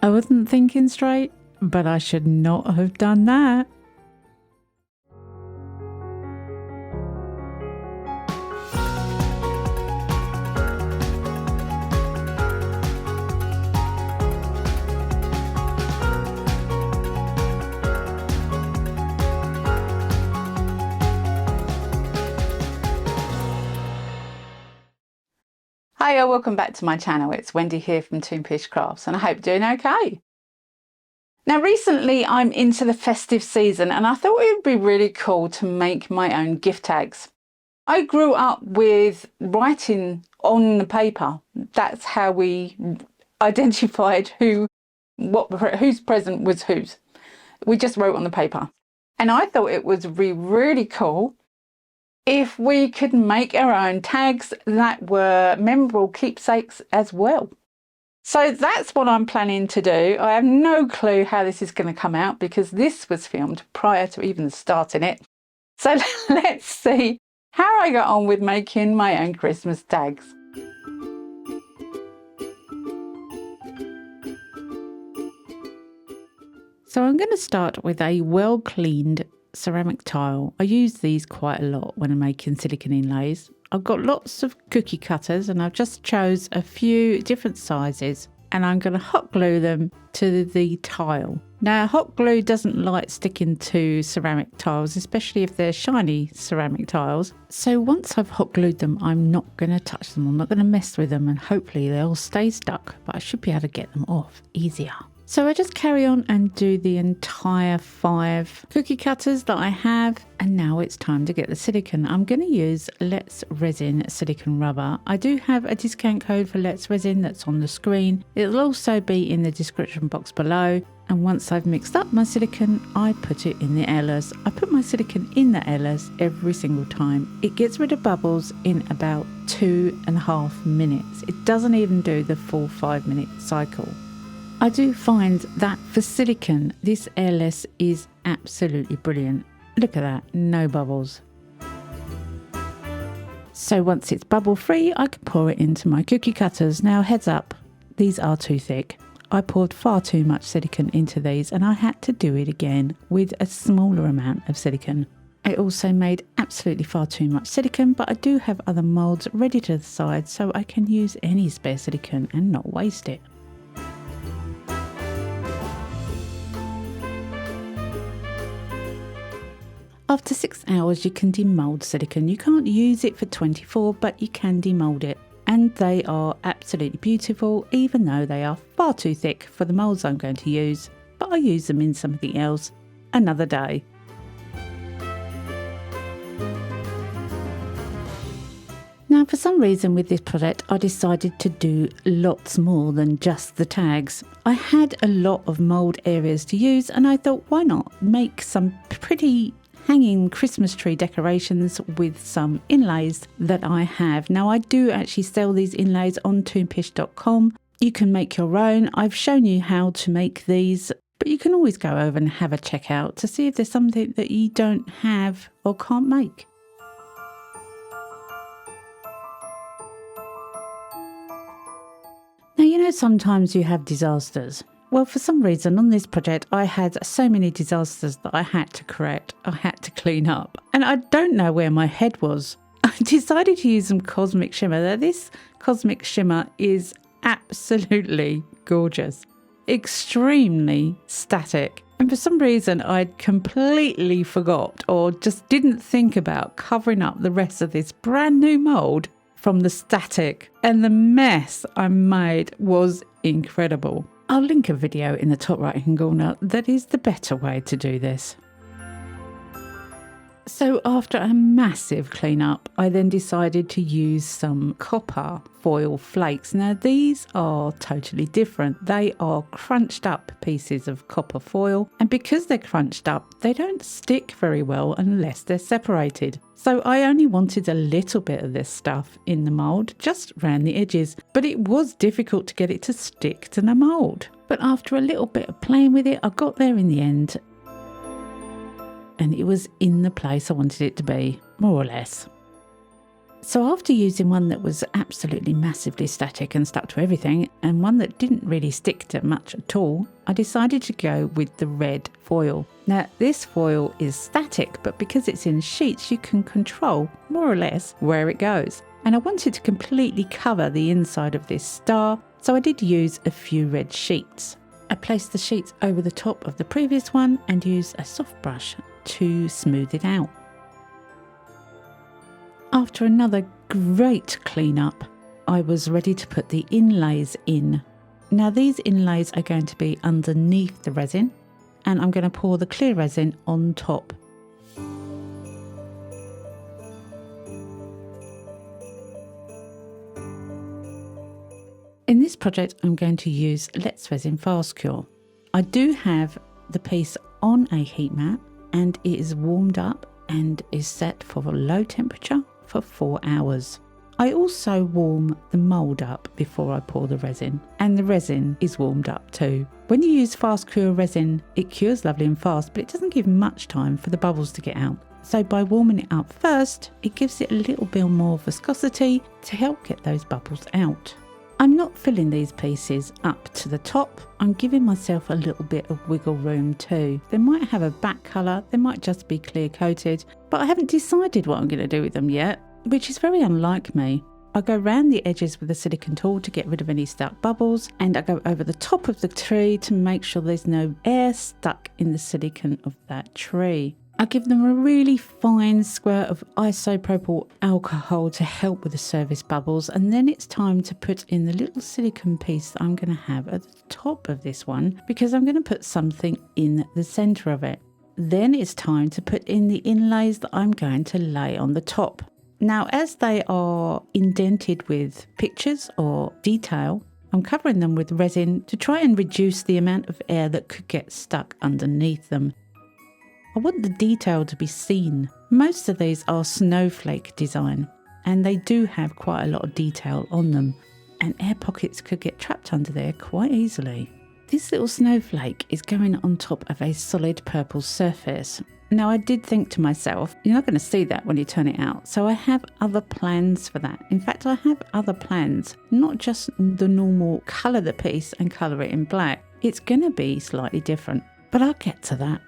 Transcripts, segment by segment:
I wasn't thinking straight, but I should not have done that. Hiya, welcome back to my channel. It's Wendy here from Toonpish Crafts, and I hope you're doing okay. Now recently I'm into the festive season and I thought it would be really cool to make my own gift tags. I grew up with writing on the paper. That's how we identified whose present was whose. We just wrote on the paper. And I thought it would be really cool if we could make our own tags that were memorable keepsakes as well. So that's what I'm planning to do. I have no clue how this is going to come out because this was filmed prior to even starting it. So let's see how I got on with making my own Christmas tags. So I'm going to start with a well-cleaned ceramic tile. I use these quite a lot when I'm making silicone inlays. I've got lots of cookie cutters and I've just chose a few different sizes and I'm going to hot glue them to the tile. Now hot glue doesn't like sticking to ceramic tiles, especially if they're shiny ceramic tiles. So once I've hot glued them, I'm not going to touch them. I'm not going to mess with them and hopefully they'll stay stuck, but I should be able to get them off easier. So I just carry on and do the entire 5 cookie cutters that I have. And now it's time to get the silicone. I'm going to use Let's Resin silicone rubber. I do have a discount code for Let's Resin that's on the screen. It'll also be in the description box below. And once I've mixed up my silicone, I put it in the airless. I put my silicone in the airless every single time. It gets rid of bubbles in about 2.5 minutes. It doesn't even do the full 5-minute cycle. I do find that for silicone, this airless is absolutely brilliant. Look at that, no bubbles. So once it's bubble free, I can pour it into my cookie cutters. Now heads up, these are too thick. I poured far too much silicone into these and I had to do it again with a smaller amount of silicone. I also made absolutely far too much silicone, but I do have other moulds ready to the side so I can use any spare silicone and not waste it. After 6 hours, you can demould silicone. You can't use it for 24, but you can demould it. And they are absolutely beautiful, even though they are far too thick for the moulds I'm going to use. But I'll use them in something else another day. Now, for some reason with this project, I decided to do lots more than just the tags. I had a lot of mould areas to use, and I thought, why not make some pretty hanging Christmas tree decorations with some inlays that I have. Now I do actually sell these inlays on toonpish.com. You can make your own. I've shown you how to make these, but you can always go over and have a check out to see if there's something that you don't have or can't make. Now, you know, sometimes you have disasters. Well, for some reason on this project, I had so many disasters that I had to correct. I had to clean up. And I don't know where my head was. I decided to use some Cosmic Shimmer. Now, this Cosmic Shimmer is absolutely gorgeous. Extremely static. And for some reason, I'd completely forgot or just didn't think about covering up the rest of this brand new mould from the static. And the mess I made was incredible. I'll link a video in the top right hand corner that is the better way to do this. So after a massive cleanup, I then decided to use some copper foil flakes. Now these are totally different. They are crunched up pieces of copper foil, and because they're crunched up, they don't stick very well unless they're separated. So I only wanted a little bit of this stuff in the mould, just around the edges, but it was difficult to get it to stick to the mould. But after a little bit of playing with it, I got there in the end. And it was in the place I wanted it to be, more or less. So after using one that was absolutely massively static and stuck to everything, and one that didn't really stick to much at all, I decided to go with the red foil. Now this foil is static, but because it's in sheets, you can control more or less where it goes. And I wanted to completely cover the inside of this star, so I did use a few red sheets. I placed the sheets over the top of the previous one and used a soft brush to smooth it out. After another great clean-up, I was ready to put the inlays in. Now these inlays are going to be underneath the resin, and I'm going to pour the clear resin on top. In this project, I'm going to use Let's Resin Fast Cure. I do have the piece on a heat mat, and it is warmed up and is set for low temperature for 4 hours. I also warm the mould up before I pour the resin, and the resin is warmed up too. When you use fast cure resin, it cures lovely and fast, but it doesn't give much time for the bubbles to get out. So by warming it up first, it gives it a little bit more viscosity to help get those bubbles out. I'm not filling these pieces up to the top. I'm giving myself a little bit of wiggle room too. They might have a back colour, they might just be clear coated, but I haven't decided what I'm going to do with them yet, which is very unlike me. I go round the edges with a silicone tool to get rid of any stuck bubbles, and I go over the top of the tree to make sure there's no air stuck in the silicone of that tree. I give them a really fine squirt of isopropyl alcohol to help with the surface bubbles, and then it's time to put in the little silicone piece that I'm going to have at the top of this one, because I'm going to put something in the centre of it. Then it's time to put in the inlays that I'm going to lay on the top. Now, as they are indented with pictures or detail, I'm covering them with resin to try and reduce the amount of air that could get stuck underneath them. I want the detail to be seen. Most of these are snowflake design, and they do have quite a lot of detail on them, and air pockets could get trapped under there quite easily. This little snowflake is going on top of a solid purple surface. Now I did think to myself, you're not going to see that when you turn it out, so I have other plans for that. In fact, I have other plans, not just the normal colour the piece and colour it in black. It's going to be slightly different, but I'll get to that.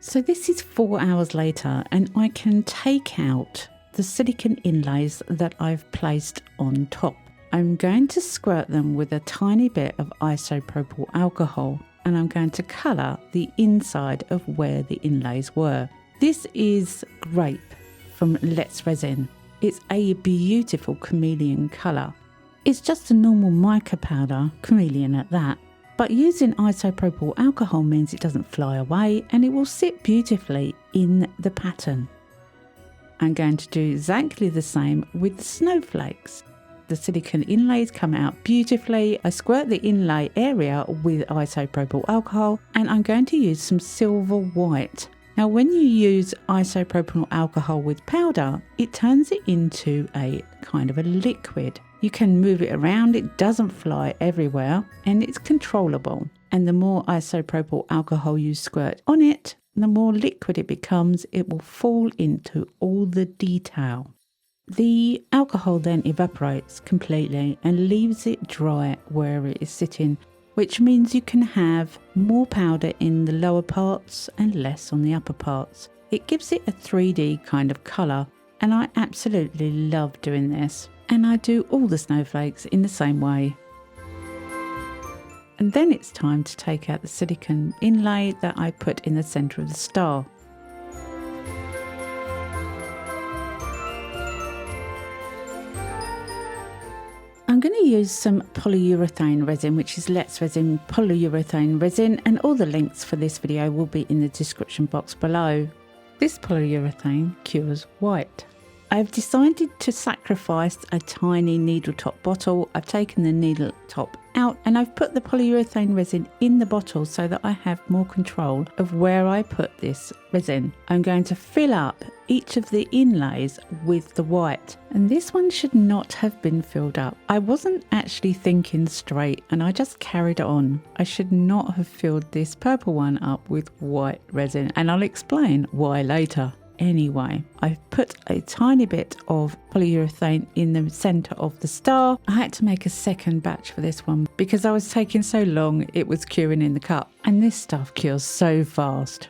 So this is 4 hours later, and I can take out the silicone inlays that I've placed on top. I'm going to squirt them with a tiny bit of isopropyl alcohol, and I'm going to colour the inside of where the inlays were. This is grape from Let's Resin. It's a beautiful chameleon colour. It's just a normal mica powder, chameleon at that. But using isopropyl alcohol means it doesn't fly away, and it will sit beautifully in the pattern. I'm going to do exactly the same with the snowflakes. The silicone inlays come out beautifully. I squirt the inlay area with isopropyl alcohol, and I'm going to use some silver white. Now when you use isopropyl alcohol with powder, it turns it into a kind of a liquid. You can move it around, it doesn't fly everywhere, and it's controllable. And the more isopropyl alcohol you squirt on it, the more liquid it becomes. It will fall into all the detail. The alcohol then evaporates completely and leaves it dry where it is sitting, which means you can have more powder in the lower parts and less on the upper parts. It gives it a 3D kind of colour, and I absolutely love doing this. And I do all the snowflakes in the same way. And then it's time to take out the silicone inlay that I put in the centre of the star. I'm going to use some polyurethane resin, which is Let's Resin polyurethane resin, and all the links for this video will be in the description box below. This polyurethane cures white. I've decided to sacrifice a tiny needle top bottle. I've taken the needle top out, and I've put the polyurethane resin in the bottle so that I have more control of where I put this resin. I'm going to fill up each of the inlays with the white, and this one should not have been filled up. I wasn't actually thinking straight and I just carried on. I should not have filled this purple one up with white resin, and I'll explain why later. Anyway, I've put a tiny bit of polyurethane in the centre of the star. I had to make a second batch for this one because I was taking so long it was curing in the cup, and this stuff cures so fast.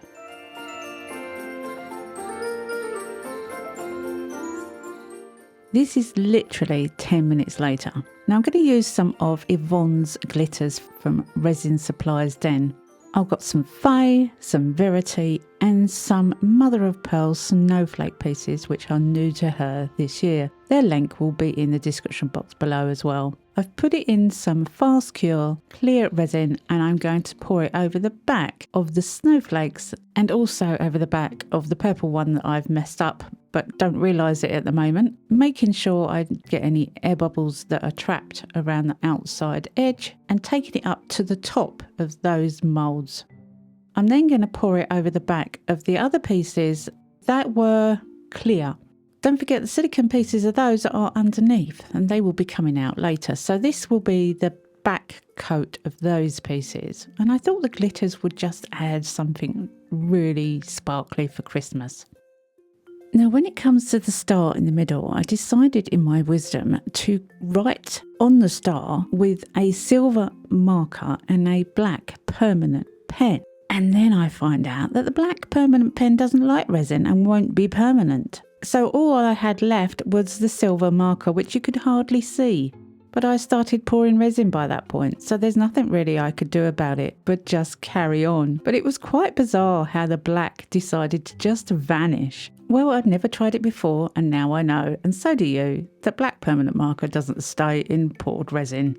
This is literally 10 minutes later. Now I'm going to use some of Yvonne's glitters from Resin Supplies Den. I've got some Faye, some Verity and some Mother of Pearl snowflake pieces which are new to her this year. Their link will be in the description box below as well. I've put it in some fast cure clear resin and I'm going to pour it over the back of the snowflakes and also over the back of the purple one that I've messed up but don't realise it at the moment, making sure I get any air bubbles that are trapped around the outside edge and taking it up to the top of those moulds. I'm then going to pour it over the back of the other pieces that were clear. Don't forget the silicone pieces of those are underneath and they will be coming out later. So this will be the back coat of those pieces. And I thought the glitters would just add something really sparkly for Christmas. Now, when it comes to the star in the middle, I decided in my wisdom to write on the star with a silver marker and a black permanent pen. And then I find out that the black permanent pen doesn't like resin and won't be permanent. So all I had left was the silver marker, which you could hardly see. But I started pouring resin by that point, so there's nothing really I could do about it but just carry on. But it was quite bizarre how the black decided to just vanish. Well, I'd never tried it before and now I know, and so do you, that black permanent marker doesn't stay in poured resin.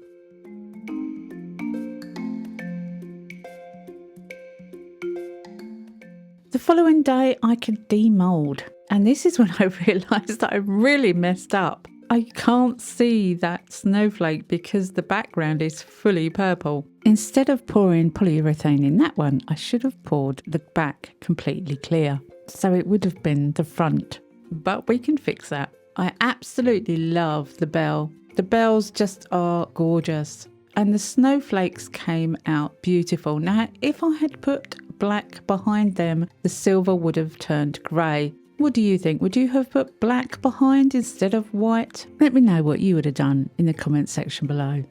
The following day I could demould, and this is when I realised that I really messed up. I can't see that snowflake because the background is fully purple. Instead of pouring polyurethane in that one, I should have poured the back completely clear. So it would have been the front, but we can fix that. I absolutely love the bell. The bells just are gorgeous and the snowflakes came out beautiful. Now, if I had put black behind them, the silver would have turned grey. What do you think? Would you have put black behind instead of white? Let me know what you would have done in the comment section below.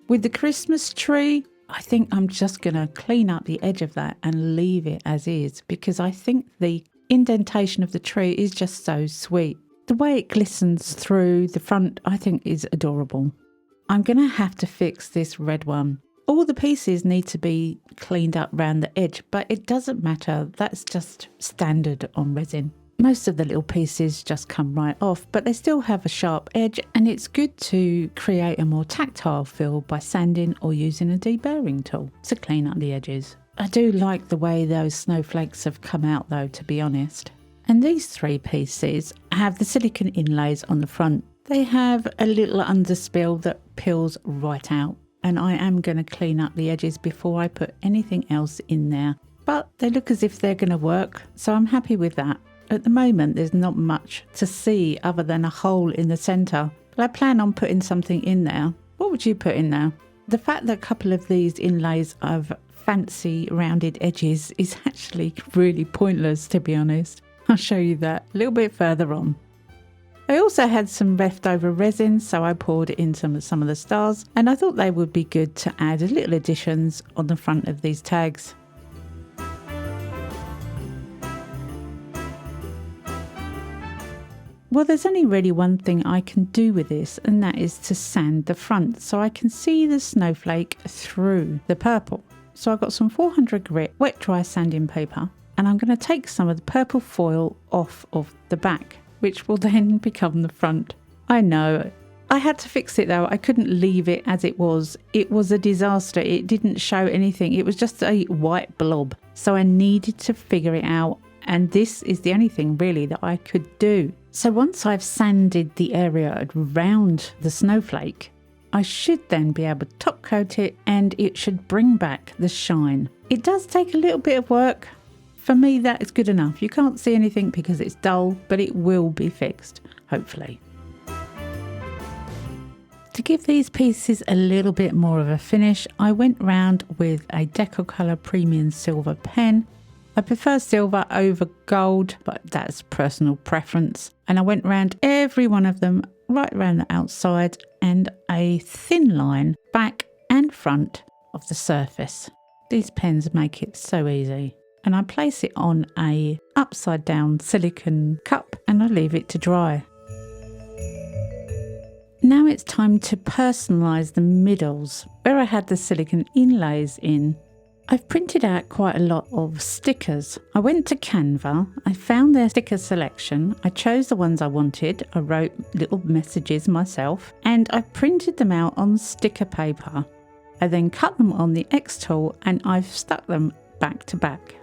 With the Christmas tree, I think I'm just going to clean up the edge of that and leave it as is because I think the indentation of the tree is just so sweet. The way it glistens through the front I think is adorable. I'm going to have to fix this red one. All the pieces need to be cleaned up around the edge, but it doesn't matter. That's just standard on resin. Most of the little pieces just come right off, but they still have a sharp edge, and it's good to create a more tactile feel by sanding or using a deburring tool to clean up the edges. I do like the way those snowflakes have come out though, to be honest. And these three pieces have the silicone inlays on the front. They have a little underspill that peels right out, and I am going to clean up the edges before I put anything else in there. But they look as if they're going to work, so I'm happy with that. At the moment there's not much to see other than a hole in the centre, but I plan on putting something in there. What would you put in there? The fact that a couple of these inlays have fancy rounded edges is actually really pointless, to be honest. I'll show you that a little bit further on. I also had some leftover resin, so I poured it in some of the stars, and I thought they would be good to add little additions on the front of these tags. Well, there's only really one thing I can do with this, and that is to sand the front so I can see the snowflake through the purple. So I've got some 400 grit wet dry sanding paper, and I'm going to take some of the purple foil off of the back, which will then become the front. I know, I had to fix it though. I couldn't leave it as it was. It was a disaster. It didn't show anything. It was just a white blob. So I needed to figure it out, and this is the only thing really that I could do. So once I've sanded the area around the snowflake, I should then be able to top coat it and it should bring back the shine. It does take a little bit of work. for me that is good enough. You can't see anything because it's dull, but it will be fixed, hopefully. To give these pieces a little bit more of a finish, I went round with a Decocolor Premium Silver pen. I prefer silver over gold, but that's personal preference. And I went round every one of them, right around the outside, and a thin line back and front of the surface. These pens make it so easy. And I place it on a upside down silicone cup and I leave it to dry. Now it's time to personalise the middles. Where I had the silicone inlays in, I've printed out quite a lot of stickers. I went to Canva, I found their sticker selection, I chose the ones I wanted, I wrote little messages myself, and I printed them out on sticker paper. I then cut them on the X tool and I've stuck them back to back.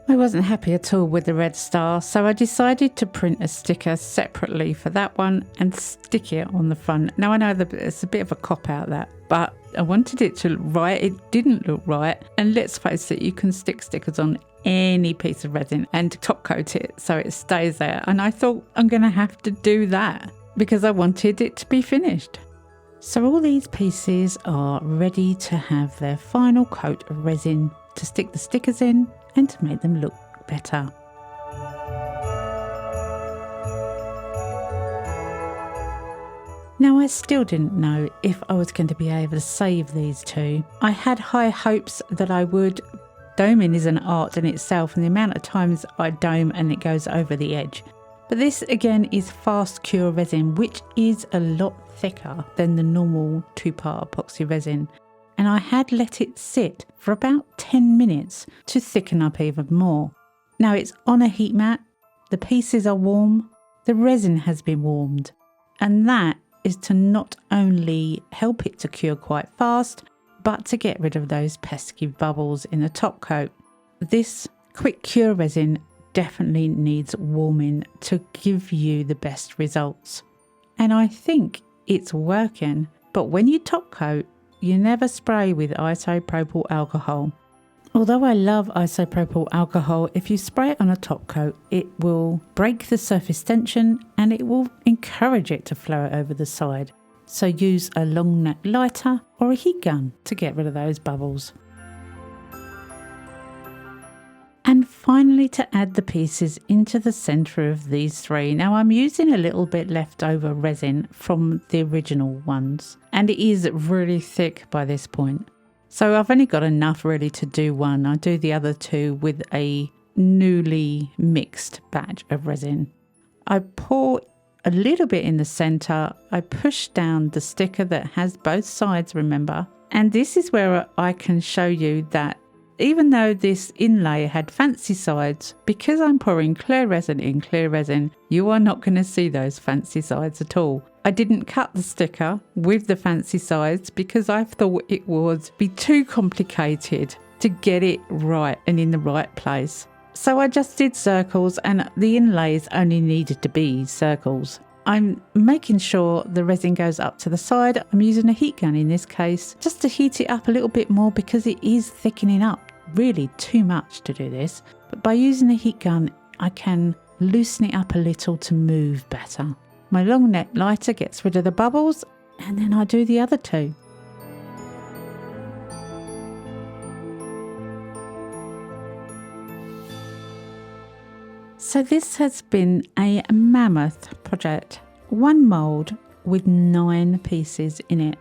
I wasn't happy at all with the red star, so I decided to print a sticker separately for that one and stick it on the front. Now I know that it's a bit of a cop-out that, but I wanted it to look right. It didn't look right. And let's face it, you can stick stickers on any piece of resin and top coat it so it stays there. And I thought I'm going to have to do that because I wanted it to be finished. So all these pieces are ready to have their final coat of resin to stick the stickers in and to make them look better. Now I still didn't know if I was going to be able to save these two. I had high hopes that I would. Doming is an art in itself, and the amount of times I dome and it goes over the edge. But this again is fast cure resin, which is a lot thicker than the normal 2-part epoxy resin. And I had let it sit for about 10 minutes to thicken up even more. Now it's on a heat mat, the pieces are warm, the resin has been warmed, and that is to not only help it to cure quite fast, but to get rid of those pesky bubbles in the top coat. This quick cure resin definitely needs warming to give you the best results. And I think it's working, but when you top coat, you never spray with isopropyl alcohol. Although I love isopropyl alcohol, if you spray it on a top coat, it will break the surface tension and it will encourage it to flow over the side. So use a long neck lighter or a heat gun to get rid of those bubbles. And finally, to add the pieces into the centre of these three. Now I'm using a little bit leftover resin from the original ones, and it is really thick by this point. So I've only got enough really to do one. I do the other two with a newly mixed batch of resin. I pour a little bit in the centre. I push down the sticker that has both sides, remember. And this is where I can show you that even though this inlay had fancy sides, because I'm pouring clear resin in clear resin, you are not going to see those fancy sides at all. I didn't cut the sticker with the fancy sides because I thought it would be too complicated to get it right and in the right place. So I just did circles, and the inlays only needed to be circles. I'm making sure the resin goes up to the side. I'm using a heat gun in this case just to heat it up a little bit more because it is thickening up really too much to do this. But by using a heat gun, I can loosen it up a little to move better. My long neck lighter gets rid of the bubbles, and then I do the other two. So this has been a mammoth project. One mould with 9 pieces in it.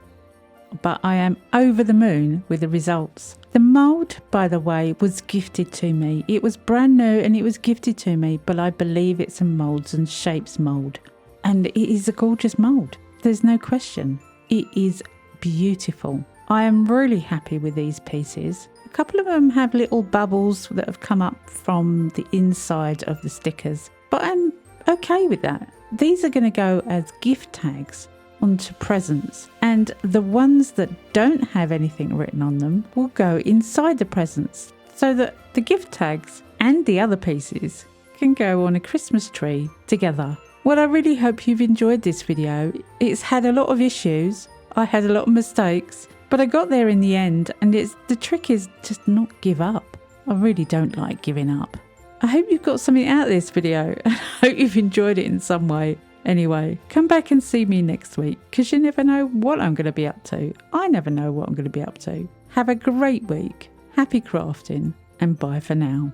But I am over the moon with the results. The mould, by the way, was gifted to me. It was brand new and it was gifted to me, but I believe it's a Moulds and Shapes mould. And it is a gorgeous mould. There's no question. It is beautiful. I am really happy with these pieces. A couple of them have little bubbles that have come up from the inside of the stickers, but I'm okay with that. These are going to go as gift tags onto presents, and the ones that don't have anything written on them will go inside the presents so that the gift tags and the other pieces can go on a Christmas tree together. Well, I really hope you've enjoyed this video. It's had a lot of issues, I had a lot of mistakes, but I got there in the end, and the trick is just not give up. I really don't like giving up. I hope you've got something out of this video, and I hope you've enjoyed it in some way. Anyway, come back and see me next week, because you never know what I'm going to be up to. I never know what I'm going to be up to. Have a great week. Happy crafting, and bye for now.